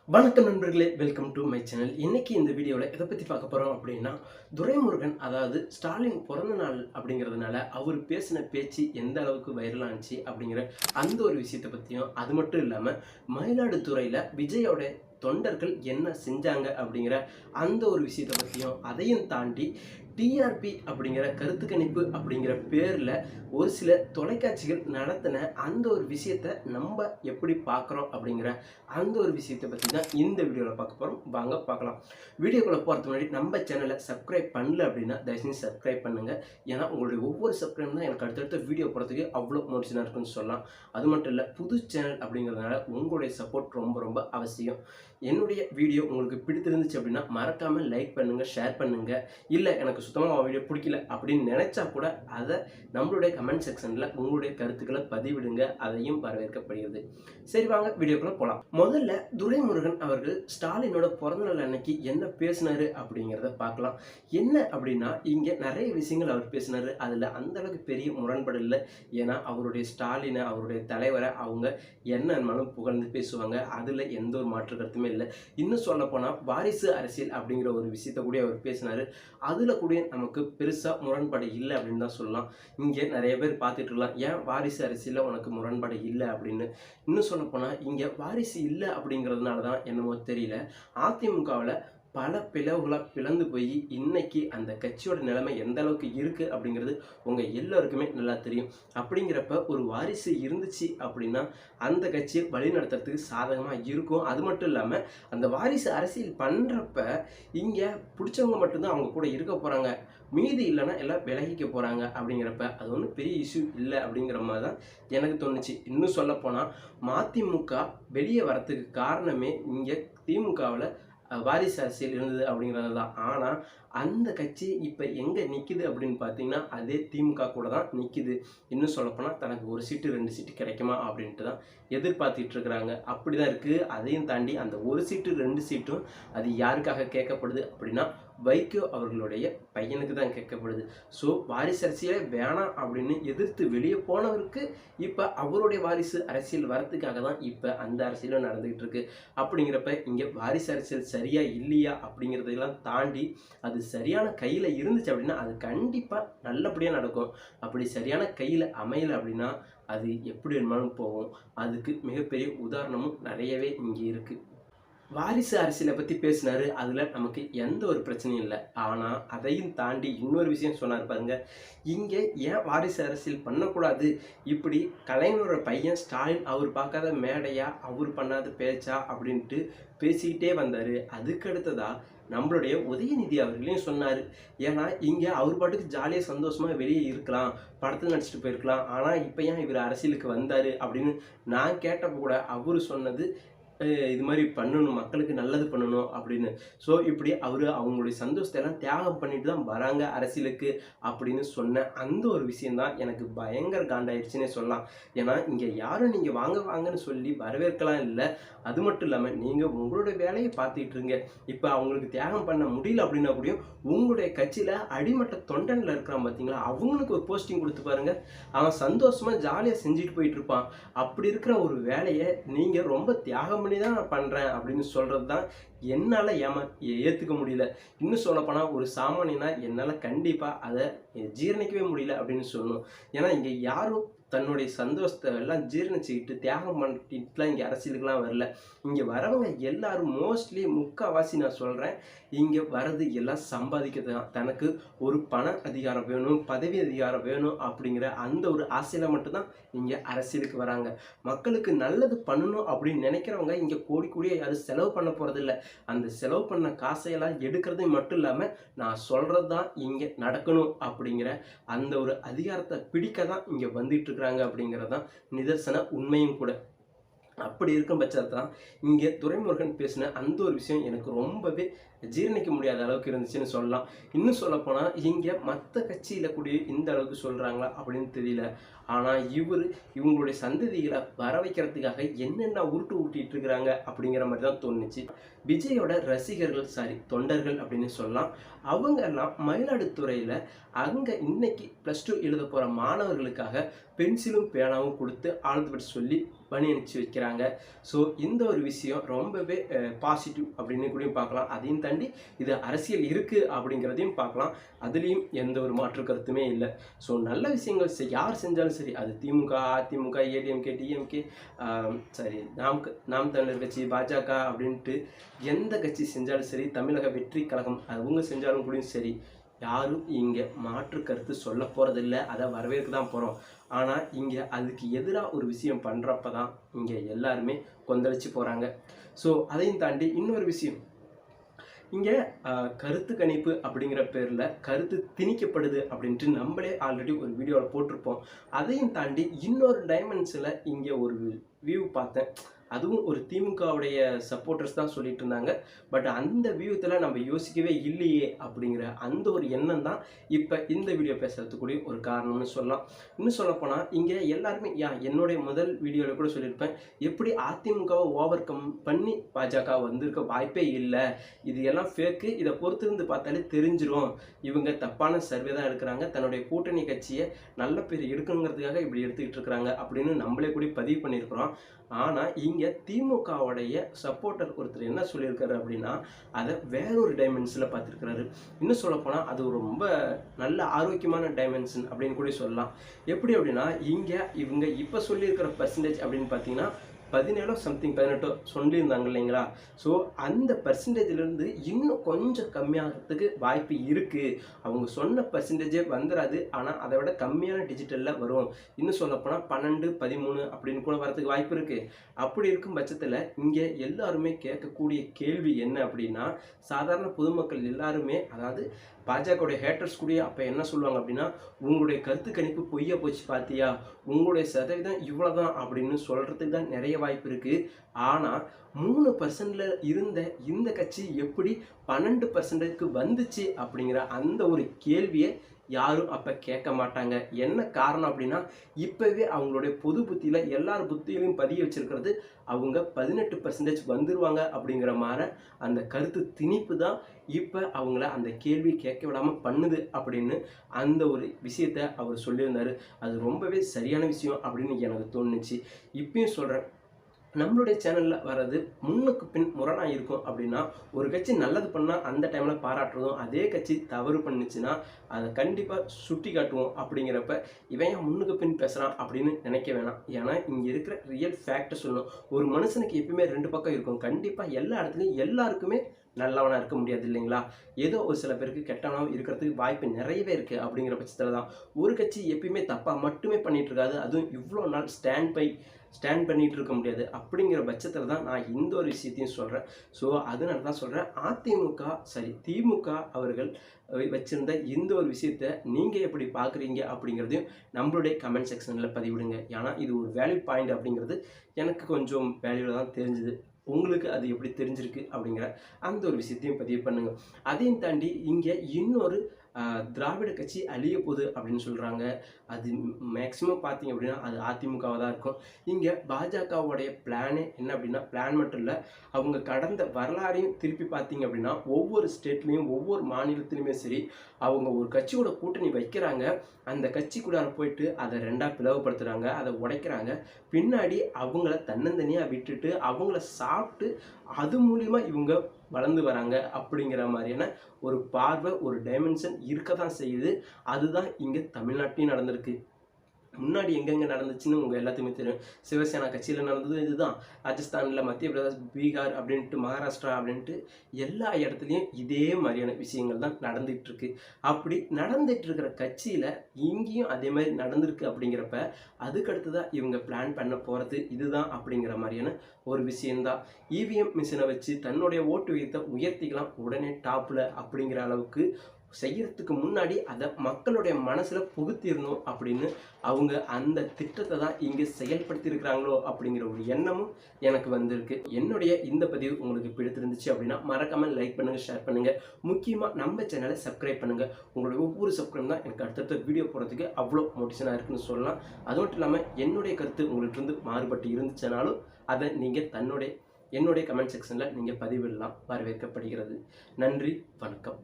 வணக்கம் நண்பர்களே, welcome to my channel. இன்னைக்கு இந்த வீடியோவில் எதை பற்றி பார்க்க போகிறோம் அப்படின்னா, துரைமுருகன் அதாவது ஸ்டாலின் பிறந்த நாள் அப்படிங்கிறதுனால அவர் பேசின பேச்சு எந்த அளவுக்கு வைரல் ஆச்சு அப்படிங்கிற அந்த ஒரு விஷயத்தை பற்றியும், அது மட்டும் இல்லாமல் மயிலாடுதுறையில் விஜயோட தொண்டர்கள் என்ன செஞ்சாங்க அப்படிங்கிற அந்த ஒரு விஷயத்தை பற்றியும், அதையும் தாண்டி டிஆர்பி அப்படிங்கிற கருத்து கணிப்பு அப்படிங்கிற பேரில் ஒரு சில தொலைக்காட்சிகள் நடத்தின அந்த ஒரு விஷயத்தை நம்ம எப்படி பார்க்குறோம் அப்படிங்கிற அந்த ஒரு விஷயத்தை பற்றி தான் இந்த வீடியோவில் பார்க்க போகிறோம். வாங்க பார்க்கலாம். வீடியோக்குள்ளே போகிறதுக்கு முன்னாடி நம்ம சேனலை சப்ஸ்கிரைப் பண்ணல அப்படின்னா தயவுசெய்து சப்ஸ்கிரைப் பண்ணுங்கள். ஏன்னா உங்களுடைய ஒவ்வொரு சப்ஸ்கிரைப் தான் எனக்கு அடுத்தடுத்த வீடியோ போகிறதுக்கு அவ்வளோ மோட்டிவேஷனாக இருக்குன்னு சொல்லலாம். அது மட்டும் இல்லை, புது சேனல் அப்படிங்கிறதுனால உங்களுடைய சப்போர்ட் ரொம்ப ரொம்ப அவசியம். என்னுடைய வீடியோ உங்களுக்கு பிடித்திருந்துச்சு அப்படின்னா மறக்காமல் லைக் பண்ணுங்கள், ஷேர் பண்ணுங்கள். இல்லை எனக்கு சுத்தமாக வீடியோ பிடிக்கல அப்படின்னு நினச்சா கூட அதை நம்மளுடைய கமெண்ட் செக்ஷனில் உங்களுடைய கருத்துக்களை பதிவிடுங்க, அதையும் வரவேற்கப்படுகிறது. சரி, வாங்க வீடியோக்குள்ளே போகலாம். முதல்ல துரைமுருகன் அவர்கள் ஸ்டாலினோட பிறந்தநாள் அன்னைக்கு என்ன பேசினாரு அப்படிங்கிறத பார்க்கலாம். என்ன அப்படின்னா, இங்கே நிறைய விஷயங்கள் அவர் பேசினாரு. அதில் அந்த அளவுக்கு பெரிய முரண்பாடு இல்லை. ஏன்னா அவருடைய ஸ்டாலினை, அவருடைய தலைவரை அவங்க என்னன்னாலும் புகழ்ந்து பேசுவாங்க. அதில் எந்த ஒரு மாற்று கருத்துமே இல்லை. இன்னும் சொல்ல போனால் வாரிசு அரசியல் அப்படிங்கிற ஒரு விஷயத்த கூட அவர் பேசினாரு. அதில் கூட நமக்கு பெருசாக முரண்பாடு இல்லை அப்படின்னு தான் சொல்லலாம். இங்கே நிறைய பேர் பார்த்துட்டு இருக்கலாம், ஏன் வாரிசு அரசியலில் உனக்கு முரண்பாடு இல்லை அப்படின்னு. இன்னும் சொல்ல போனால் இங்கே வாரிசு இல்லை அப்படிங்கிறதுனால தான் என்னமோ தெரியல, அதிமுகவில் பல பிளவுகளாக பிளந்து போய் இன்னைக்கு அந்த கட்சியோட நிலைமை எந்த அளவுக்கு இருக்குது அப்படிங்கிறது உங்கள் எல்லோருக்குமே நல்லா தெரியும். அப்படிங்கிறப்ப ஒரு வாரிசு இருந்துச்சு அப்படின்னா அந்த கட்சியை வழி நடத்துறதுக்கு சாதகமாக இருக்கும். அது மட்டும் இல்லாமல் அந்த வாரிசு அரசியல் பண்ணுறப்ப இங்கே பிடிச்சவங்க மட்டும்தான் அவங்க கூட இருக்க போகிறாங்க, மீதி இல்லைன்னா எல்லாம் விலகிக்க போகிறாங்க. அப்படிங்கிறப்ப அது ஒன்றும் பெரிய இஷ்யூ இல்லை அப்படிங்கிற மாதிரி தான் எனக்கு தோணுச்சு. இன்னும் சொல்லப்போனால் மதிமுக வெளியே வரத்துக்கு காரணமே இங்கே திமுகவில் வாரிசு அரசியல் இருந்தது அப்படிங்கிறது தான். ஆனால் அந்த கட்சி இப்போ எங்கே நிற்கிது அப்படின்னு பார்த்தீங்கன்னா அதே திமுக கூட தான் நிற்கிது. இன்னும் சொல்லப்போனால் தனக்கு ஒரு சீட்டு 2 சீட்டு கிடைக்குமா அப்படின்ட்டு தான் எதிர்பார்த்துட்டு இருக்கிறாங்க. அப்படி தான் இருக்குது. அதையும் தாண்டி அந்த ஒரு சீட்டு 2 சீட்டும் அது யாருக்காக கேட்கப்படுது அப்படின்னா வைகோ அவர்களுடைய பையனுக்கு தான் கேட்கப்படுது. ஸோ வாரிசு அரசியலே வேணாம் அப்படின்னு எதிர்த்து வெளியே போனவருக்கு இப்போ அவருடைய வாரிசு அரசியல் வரத்துக்காக தான் இப்போ அந்த அரசியலும் நடந்துகிட்டு இருக்கு. அப்படிங்கிறப்ப இங்கே வாரிசு அரசியல் சரியா இல்லையா அப்படிங்கிறதெல்லாம் தாண்டி அது சரியான கையில் இருந்துச்சு அப்படின்னா அது கண்டிப்பாக நல்லபடியாக நடக்கும். அப்படி சரியான கையில் அமையலை அப்படின்னா அது எப்படி வேணுமாலும் போகும். அதுக்கு மிகப்பெரிய உதாரணமும் நிறையவே இங்கே இருக்குது. வாரிசு அரசியலை பற்றி பேசினாரு, அதில் நமக்கு எந்த ஒரு பிரச்சனையும் இல்லை. ஆனால் அதையும் தாண்டி இன்னொரு விஷயம் சொன்னார் பாருங்க, இங்கே ஏன் வாரிசு அரசியல் பண்ணக்கூடாது, இப்படி கலைஞரோட பையன் ஸ்டாலின் அவர் பார்க்காத மேடையா, அவர் பண்ணாத பேச்சா அப்படின்ட்டு பேசிக்கிட்டே வந்தார். அதுக்கு அடுத்ததாக நம்மளுடைய உதயநிதி அவர்களையும் சொன்னார். ஏன்னா இங்கே அவர் பாட்டுக்கு ஜாலியாக சந்தோஷமாக வெளியே இருக்கலாம், படத்தில் நடிச்சுட்டு போயிருக்கலாம். ஆனால் இப்போ ஏன் இவர் அரசியலுக்கு வந்தார் அப்படின்னு நான் கேட்டப்போ கூட அவர் சொன்னது இது மாதிரி பண்ணணும், மக்களுக்கு நல்லது பண்ணணும் அப்படின்னு. ஸோ இப்படி அவங்களுடைய சந்தோஷத்தை எல்லாம் தியாகம் பண்ணிட்டு தான் வராங்க அரசியலுக்கு அப்படின்னு சொன்ன அந்த ஒரு விஷயந்தான் எனக்கு பயங்கர காண்டாயிடுச்சுன்னே சொல்லலாம். ஏன்னா இங்கே யாரும் நீங்கள் வாங்க வாங்கன்னு சொல்லி வரவேற்கலாம் இல்லை. அது மட்டும் இல்லாமல் நீங்கள் உங்களோட வேலையை பார்த்துக்கிட்டு இருங்க. இப்போ அவங்களுக்கு தியாகம் பண்ண முடியல அப்படின்னா கூட உங்களுடைய கட்சியில் அடிமட்ட தொண்டனில் இருக்கிறான் பார்த்தீங்களா, அவங்களுக்கு ஒரு போஸ்டிங் கொடுத்து பாருங்க, அவன் சந்தோஷமாக ஜாலியாக செஞ்சுட்டு போயிட்டு இருப்பான். அப்படி இருக்கிற ஒரு வேலையை நீங்கள் ரொம்ப தியாகம் பண்ணி தான் நான் பண்ணுறேன் அப்படின்னு சொல்கிறது தான் என்னால் ஏற்றுக்க முடியல. இன்னும் சொல்லப்போனால் ஒரு சாமானியனா என்னால் கண்டிப்பாக அதை ஜீரணிக்கவே முடியல அப்படின்னு சொல்லணும். ஏன்னா இங்கே யாரும் தன்னுடைய சந்தோஷத்தை எல்லாம் ஜீரணிச்சுக்கிட்டு தியாகம் பண்ணிட்டுலாம் இங்கே அரசியலுக்கெலாம் வரல. இங்கே வரவங்க எல்லாரும் மோஸ்ட்லி முக்கால்வாசி நான் சொல்கிறேன், இங்கே வர்றது எல்லாம் சம்பாதிக்கிறது தான். தனக்கு ஒரு பண அதிகாரம் வேணும், பதவி அதிகாரம் வேணும் அப்படிங்கிற அந்த ஒரு ஆசையில் மட்டும்தான் இங்கே அரசியலுக்கு வராங்க. மக்களுக்கு நல்லது பண்ணணும் அப்படின்னு நினைக்கிறவங்க இங்கே கோடி கோடியாக யாரும் செலவு பண்ண போகிறதில்ல. அந்த செலவு பண்ண காசையெல்லாம் எடுக்கிறது மட்டும் இல்லாமல் நான் சொல்கிறது தான் இங்கே நடக்கணும் அப்படிங்கிற அந்த ஒரு அதிகாரத்தை பிடிக்க தான் இங்கே வந்துட்டு இருக்கிறாங்க அப்படிங்கிறது தான் நிதர்சன உண்மையும் கூட. அப்படி இருக்கும் பட்சத்தில் தான் இங்கே துரைமுருகன் பேசின அந்த ஒரு விஷயம் எனக்கு ரொம்பவே ஜீரணிக்க முடியாத அளவுக்கு இருந்துச்சுன்னு சொல்லலாம். இன்னும் சொல்லப்போனால் இங்கே மற்ற கட்சியில் கூட இந்த அளவுக்கு சொல்கிறாங்களா அப்படின்னு தெரியல. ஆனால் இவங்களுடைய சந்ததிகளை வர வைக்கிறதுக்காக என்னென்ன உருட்டு ஊட்டிகிட்டு இருக்கிறாங்க அப்படிங்கிற மாதிரி தான் தோணுச்சு. விஜயோட ரசிகர்கள், தொண்டர்கள் அப்படின்னு சொல்லலாம், அவங்க எல்லாம் மயிலாடுதுறையில் அங்கே இன்னைக்கு +2 எழுத போகிற மாணவர்களுக்காக பென்சிலும் பேனாவும் கொடுத்து ஆல் தி பெஸ்ட் சொல்லி பணி அனுப்பிச்சு வைக்கிறாங்க. ஸோ இந்த ஒரு விஷயம் ரொம்பவே பாசிட்டிவ் அப்படின்னு கூட பார்க்கலாம். அதையும் தாண்டி இது அரசியல் இருக்குது அப்படிங்கிறதையும் பார்க்கலாம். அதுலேயும் எந்த ஒரு மாற்று கருத்துமே இல்லை. ஸோ நல்ல விஷயங்கள் யார் செஞ்சாலும் சரி, அது திமுக, அதிமுக, ஏடிஎம்கே, டிஎம்கே, சரி நாம் தமிழர் கட்சி, பாஜக அப்படின்ட்டு எந்த கட்சி செஞ்சாலும் சரி, தமிழக வெற்றி கழகம் அவங்க செஞ்சாலும் கூட சரி, யாரும் இங்கே மாற்று கருத்து சொல்ல போகிறதில்ல. அதை வரவேற்க தான் போகிறோம். ஆனால் இங்கே அதுக்கு எதிராக ஒரு விஷயம் பண்ணுறப்ப தான் இங்கே எல்லாருமே கொந்தளிச்சு போகிறாங்க. ஸோ அதையும் தாண்டி இன்னொரு விஷயம், இங்கே கருத்து கணிப்பு அப்படிங்கிற பேரில் கருத்து திணிக்கப்படுது அப்படின்ட்டு நம்மளே ஆல்ரெடி ஒரு வீடியோவில் போட்டிருப்போம். அதையும் தாண்டி இன்னொரு டைமென்ஷனில் இங்கே ஒரு வியூ பார்த்தேன். அதுவும் ஒரு திமுகவுடைய சப்போர்ட்டர்ஸ் தான் சொல்லிட்டு இருந்தாங்க. பட் அந்த வியூத்தில் நம்ம யோசிக்கவே இல்லையே அப்படிங்கிற அந்த ஒரு எண்ணம் தான் இப்போ இந்த வீடியோ பேசுகிறதுக்குரிய ஒரு காரணம்னு சொல்லலாம். இன்னும் சொல்லப்போனால் இங்கே எல்லாருமே என்னுடைய முதல் வீடியோவில் கூட சொல்லியிருப்பேன், எப்படி அதிமுகவை ஓவர் கம் பண்ணி பாஜக வந்திருக்க வாய்ப்பே இல்லை, இது எல்லாம் ஃபேக்கு, இதை பொறுத்திருந்து பார்த்தாலே தெரிஞ்சிடும், இவங்க தப்பான சர்வே தான் எடுக்கிறாங்க, தன்னுடைய கூட்டணி கட்சியை நல்ல பேர் எடுக்கணுங்கிறதுக்காக இப்படி எடுத்துக்கிட்டு இருக்கிறாங்க அப்படின்னு நம்மளே கூட பதிவு பண்ணியிருக்கிறோம். ஆனால் இங்கே திமுகவுடைய சப்போர்ட்டர் ஒருத்தர் என்ன சொல்லியிருக்காரு அப்படின்னா, அதை வேறொரு டைமென்ஷனில் பார்த்துருக்கிறாரு. இன்னும் சொல்லப்போனால் அது ரொம்ப நல்ல ஆரோக்கியமான டைமென்ஷன் அப்படின்னு கூட சொல்லலாம். எப்படி அப்படின்னா, இங்கே இவங்க இப்போ சொல்லியிருக்கிற பர்சன்டேஜ் அப்படின்னு பார்த்தீங்கன்னா 17 சம்திங் 18 சொல்லியிருந்தாங்க இல்லைங்களா? ஸோ அந்த பர்சன்டேஜ்லேருந்து இன்னும் கொஞ்சம் கம்மியாகிறதுக்கு வாய்ப்பு இருக்குது. அவங்க சொன்ன பர்சன்டேஜே வந்துடாது, ஆனால் அதை விட கம்மியான டிஜிட்டலில் வரும். இன்னும் சொல்லப்போனால் 12, 13 அப்படின்னு கூட வரதுக்கு வாய்ப்பு இருக்குது. அப்படி இருக்கும் பட்சத்தில் இங்கே எல்லாருமே கேட்கக்கூடிய கேள்வி என்ன அப்படின்னா, சாதாரண பொதுமக்கள் எல்லாருமே, அதாவது பாஜகவுடைய ஹேட்டர்ஸ் கூட அப்போ என்ன சொல்லுவாங்க அப்படின்னா, உங்களுடைய கருத்து கணிப்பு பொய்யா போச்சு பார்த்தியா, உங்களுடைய சதவீதம் இவ்வளோ தான் அப்படின்னு சொல்கிறதுக்கு தான் நிறைய வாய்ப்பு இருக்குது. ஆனால் 3% இருந்த இந்த கட்சி எப்படி 12%க்கு வந்துச்சு அப்படிங்கிற அந்த ஒரு கேள்வியை யாரும் அப்போ கேட்க மாட்டாங்க. என்ன காரணம் அப்படின்னா, இப்போவே அவங்களுடைய பொது புத்தியில் எல்லார் புத்தியிலையும் பதிய வச்சிருக்கிறது அவங்க 18% வந்துடுவாங்க அப்படிங்கிற மாதிரி அந்த கருத்து திணிப்பு தான் இப்போ அவங்கள அந்த கேள்வி கேட்க விடாமல் பண்ணுது அப்படின்னு அந்த ஒரு விஷயத்தை அவர் சொல்லியிருந்தார். அது ரொம்பவே சரியான விஷயம் அப்படின்னு எனக்கு தோணுச்சு. இப்பயும் சொல்கிறேன், நம்மளுடைய சேனலில் வர்றது முன்னுக்கு பின் முரணாக இருக்கும் அப்படின்னா, ஒரு கட்சி நல்லது பண்ணால் அந்த டைமில் பாராட்டுறதும், அதே கட்சி தவறு பண்ணுச்சுன்னா அதை கண்டிப்பாக சுட்டி காட்டுவோம். அப்படிங்கிறப்ப இவன் ஏன் முன்னுக்கு பின் பேசுகிறான் அப்படின்னு நினைக்க வேணாம். ஏன்னா இங்கே இருக்கிற ரியல் ஃபேக்டை சொல்லணும். ஒரு மனுஷனுக்கு எப்பயுமே 2 பக்கம் இருக்கும். கண்டிப்பாக எல்லா இடத்துலையும் எல்லாருக்குமே நல்லவனாக இருக்க முடியாது இல்லைங்களா? ஏதோ ஒரு சில பேருக்கு கெட்டவனாக இருக்கிறதுக்கு வாய்ப்பு நிறையவே இருக்குது. அப்படிங்கிற பட்சத்தில் தான் ஒரு கட்சி எப்பயுமே தப்பாக மட்டுமே பண்ணிகிட்டு இருக்காது. அதுவும் இவ்வளோ நாள் ஸ்டாண்ட் பண்ணிகிட்டு இருக்க முடியாது. அப்படிங்கிற பட்சத்தில் தான் நான் இந்த ஒரு விஷயத்தையும் சொல்கிறேன். ஸோ அதனால தான் சொல்கிறேன், திமுக அவர்கள் வச்சுருந்த இந்த ஒரு விஷயத்தை நீங்கள் எப்படி பார்க்குறீங்க அப்படிங்கிறதையும் நம்மளுடைய கமெண்ட் செக்ஷனில் பதிவிடுங்க. ஏன்னா இது ஒரு வேல்யூ பாயிண்ட் அப்படிங்கிறது எனக்கு கொஞ்சம் வேல்யூவில் தான் தெரிஞ்சுது. உங்களுக்கு அது எப்படி தெரிஞ்சிருக்கு அப்படிங்கிற அந்த ஒரு விஷயத்தையும் பதிவு பண்ணுங்கள். அதையும் தாண்டி இங்கே இன்னொரு திராவிட கட்சி அழிய போகுது அப்படின்னு சொல்கிறாங்க. அது மேக்ஸிமம் பார்த்தீங்க அப்படின்னா அது அதிமுகவாக தான் இருக்கும். இங்கே பாஜகவுடைய பிளானே என்ன அப்படின்னா, பிளான் மட்டும் இல்லை, அவங்க கடந்த வரலாறையும் திருப்பி பார்த்தீங்க அப்படின்னா ஒவ்வொரு ஸ்டேட்லேயும் ஒவ்வொரு மாநிலத்திலுமே சரி, அவங்க ஒரு கட்சியோட கூட்டணி வைக்கிறாங்க, அந்த கட்சி கூட போயிட்டு அதை 2ஆக பிளவுபடுத்துகிறாங்க, அதை உடைக்கிறாங்க, பின்னாடி அவங்கள தன்னந்தனியாக விட்டுட்டு அவங்கள சாப்பிட்டு அது மூலிமா இவங்க வளர்ந்து வராங்க அப்படிங்கிற மாதிரியான ஒரு பார்வை, ஒரு டைமென்ஷன் இருக்க தான் செய்யுது. அதுதான் இங்கே தமிழ்நாட்டிலையும் நடந்திருக்கு. முன்னாடி எங்கெங்கே நடந்துச்சுன்னு உங்கள் எல்லாத்துக்குமே தெரியும். சிவசேனா கட்சியில் நடந்தது இதுதான். ராஜஸ்தானில், மத்திய பிரதேஷ், பீகார் அப்படின்ட்டு, மகாராஷ்டிரா அப்படின்ட்டு எல்லா இடத்துலையும் இதே மாதிரியான விஷயங்கள் தான் நடந்துகிட்ருக்கு. அப்படி நடந்துகிட்ருக்கிற கட்சியில் இங்கேயும் அதே மாதிரி நடந்திருக்கு. அப்படிங்கிறப்ப அதுக்கடுத்து தான் இவங்க பிளான் பண்ண போகிறது இதுதான் அப்படிங்கிற மாதிரியான ஒரு விஷயந்தான். இவிஎம் மிஷினை வச்சு தன்னுடைய ஓட்டு விகிதத்தை உயர்த்திக்கலாம் உடனே டாப்பில் அப்படிங்கிற அளவுக்கு செய்யறதுக்கு முன்னாடி அதை மக்களுடைய மனசில் புகுத்திடணும் அப்படின்னு அவங்க அந்த திட்டத்தை தான் இங்கே செயல்படுத்தியிருக்கிறாங்களோ அப்படிங்கிற ஒரு எண்ணமும் எனக்கு வந்திருக்கு. என்னுடைய இந்த பதிவு உங்களுக்கு பிடித்திருந்துச்சு அப்படின்னா மறக்காமல் லைக் பண்ணுங்கள், ஷேர் பண்ணுங்கள். முக்கியமாக நம்ம சேனலை சப்ஸ்கிரைப் பண்ணுங்கள். உங்களுடைய ஒவ்வொரு சப்ஸ்கிரைப் தான் எனக்கு அடுத்தடுத்த வீடியோ போகிறதுக்கு அவ்வளோ மோட்டிவேஷனாக இருக்குன்னு சொல்லலாம். அது மட்டும் இல்லாமல் என்னுடைய கருத்து உங்கள்கிட்ட மாறுபட்டு இருந்துச்சுனாலும் அதை நீங்கள் என்னுடைய கமெண்ட் செக்ஷனில் நீங்கள் பதிவிடலாம், வரவேற்கப்படுகிறது. நன்றி, வணக்கம்.